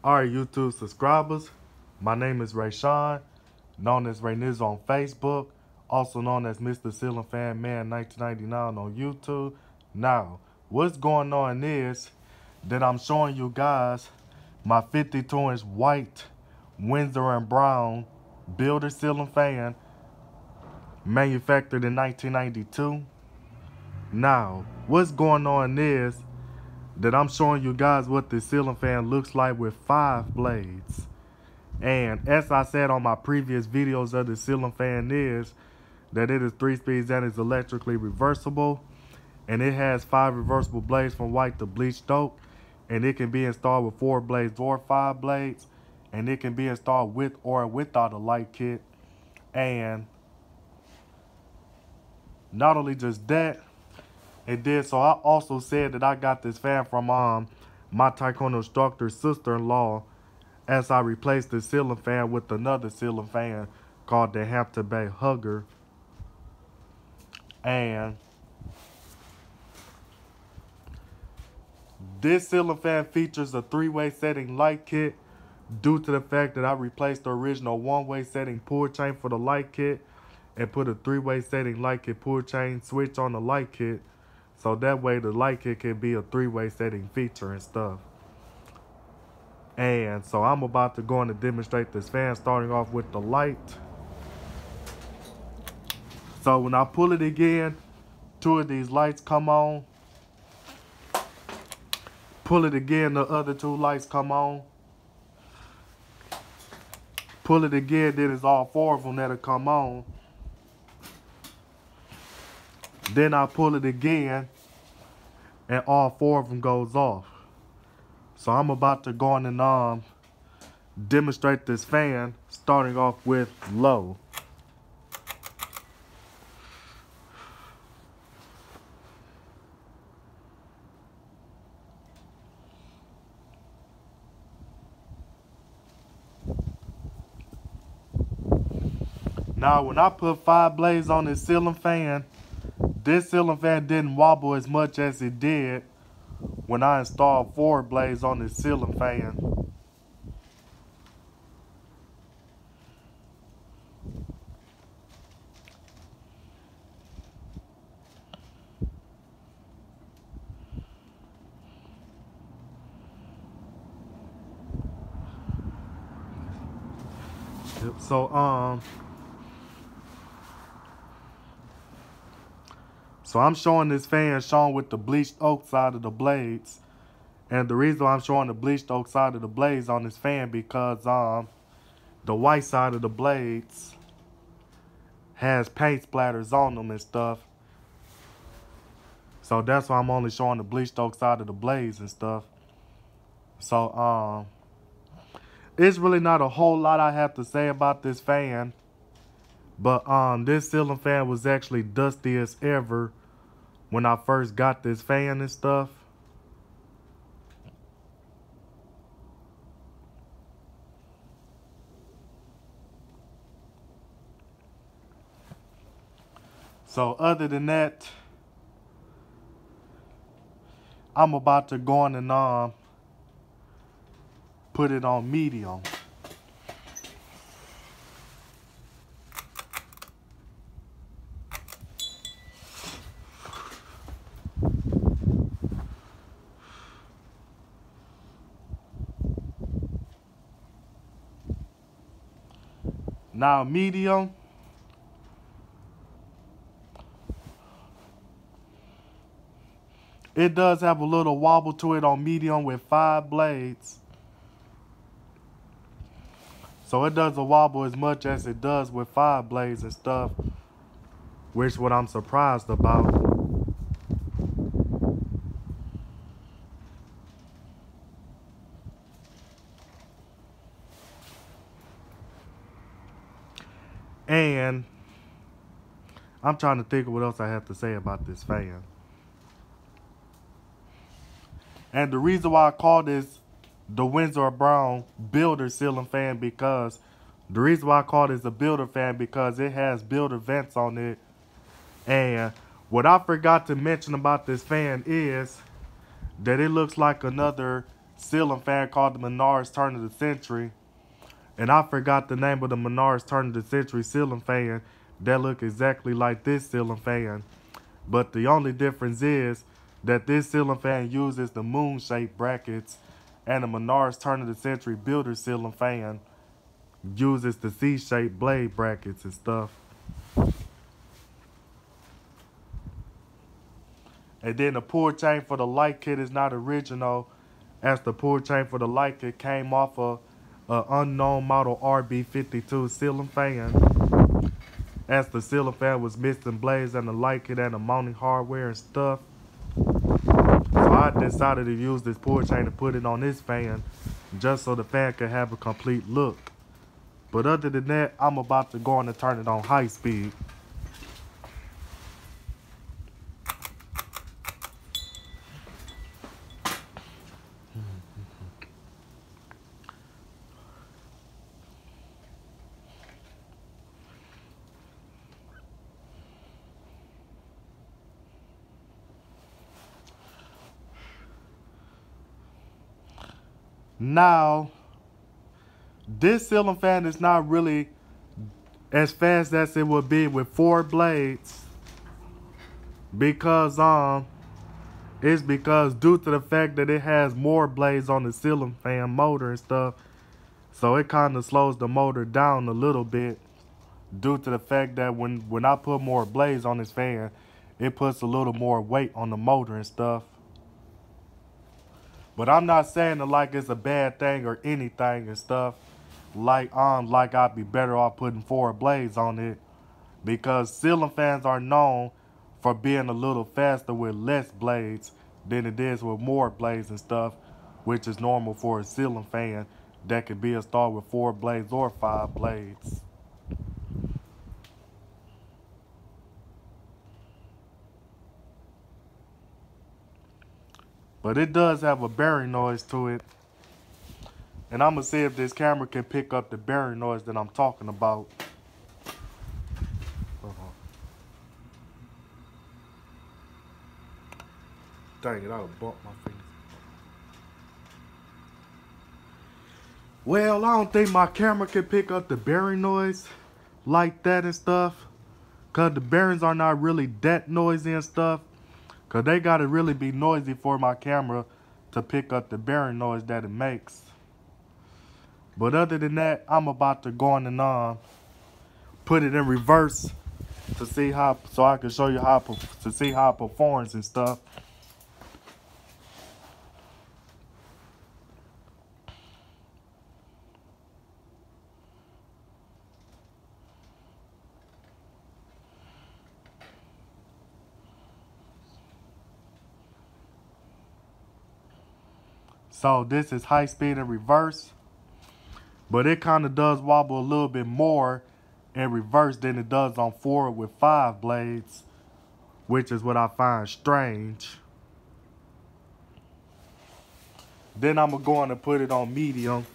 Alright, YouTube subscribers, my name is Rayshawn, known as Ray Niz on Facebook, also known as Mr. Ceiling Fan Man 1999 on YouTube. Now, what's going on is that I'm showing you guys my 52-inch white Windsor and Brown builder ceiling fan manufactured in 1992. Now, what's going on is that I'm showing you guys what the ceiling fan looks like with 5 blades. And as I said on my previous videos of the ceiling fan is that it is 3 speeds and is electrically reversible. And it has 5 reversible blades from white to bleached oak. And it can be installed with 4 blades or 5 blades. And it can be installed with or without a light kit. And not only just that, it did. So I also said that I got this fan from my taekwondo instructor's sister-in-law, as I replaced the ceiling fan with another ceiling fan called the Hampton Bay Hugger. And this ceiling fan features a 3-way setting light kit due to the fact that I replaced the original 1-way setting pull chain for the light kit and put a 3-way setting light kit pull chain switch on the light kit. So that way the light kit can be a 3-way setting feature and stuff. And so I'm about to go on and demonstrate this fan, starting off with the light. So when I pull it again, 2 of these lights come on. Pull it again, the other 2 lights come on. Pull it again, then it's all 4 of them that'll come on. Then I pull it again, and all 4 of them goes off. So I'm about to go on and demonstrate this fan, starting off with low. Now when I put 5 blades on this ceiling fan didn't wobble as much as it did when I installed 4 blades on this ceiling fan. So I'm showing this fan shown with the bleached oak side of the blades. And the reason why I'm showing the bleached oak side of the blades on this fan because the white side of the blades has paint splatters on them and stuff. So that's why I'm only showing the bleached oak side of the blades and stuff. So it's really not a whole lot I have to say about this fan. But this ceiling fan was actually dusty as ever when I first got this fan and stuff. So other than that, I'm about to go on and put it on medium. Now medium, it does have a little wobble to it on medium with 5 blades. So it doesn't wobble as much as it does with 5 blades and stuff, which is what I'm surprised about. And I'm trying to think of what else I have to say about this fan. And the reason why I call this the Windsor Brown builder ceiling fan because the reason why I call this a builder fan because it has builder vents on it. And what I forgot to mention about this fan is that it looks like another ceiling fan called the Menards Turn of the Century. And I forgot the name of the Menards Turn of the Century ceiling fan that look exactly like this ceiling fan. But the only difference is that this ceiling fan uses the moon-shaped brackets, and the Menards Turn of the Century Builder ceiling fan uses the C-shaped blade brackets and stuff. And then the pull chain for the light kit is not original, as the pull chain for the light kit came off of an unknown model RB52 ceiling fan, as the ceiling fan was missing blades and the light kit and the mounting hardware and stuff. So I decided to use this pull chain to put it on this fan, just so the fan could have a complete look. But other than that, I'm about to go on and turn it on high speed. Now, this ceiling fan is not really as fast as it would be with 4 blades, because it's because due to the fact that it has more blades on the ceiling fan motor and stuff, so it kind of slows the motor down a little bit, due to the fact that when I put more blades on this fan, it puts a little more weight on the motor and stuff. But I'm not saying that like it's a bad thing or anything and stuff. Like I'd be better off putting 4 blades on it, because ceiling fans are known for being a little faster with less blades than it is with more blades and stuff, which is normal for a ceiling fan that could be installed with 4 blades or 5 blades. But it does have a bearing noise to it. And I'm going to see if this camera can pick up the bearing noise that I'm talking about. Dang it, I would bump my fingers. Well, I don't think my camera can pick up the bearing noise like that and stuff, because the bearings are not really that noisy and stuff. Because they got to really be noisy for my camera to pick up the bearing noise that it makes. But other than that, I'm about to go on and put it in reverse to see how, so I can show you how to see how it performs and stuff. So this is high speed in reverse, but it kind of does wobble a little bit more in reverse than it does on forward with 5 blades, which is what I find strange. Then I'm going to put it on medium.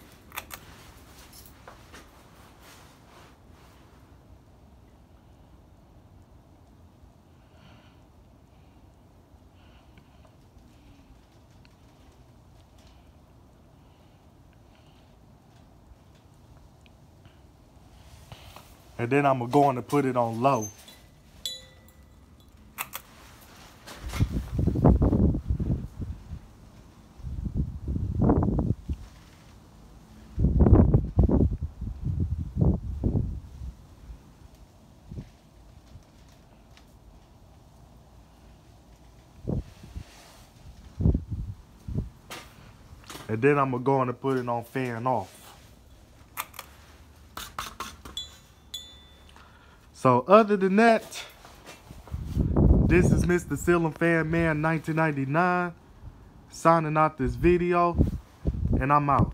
And then I'm going to put it on low. And then I'm going to put it on fan off. So other than that, this is Mr. Ceiling Fan Man 1999 signing out this video, and I'm out.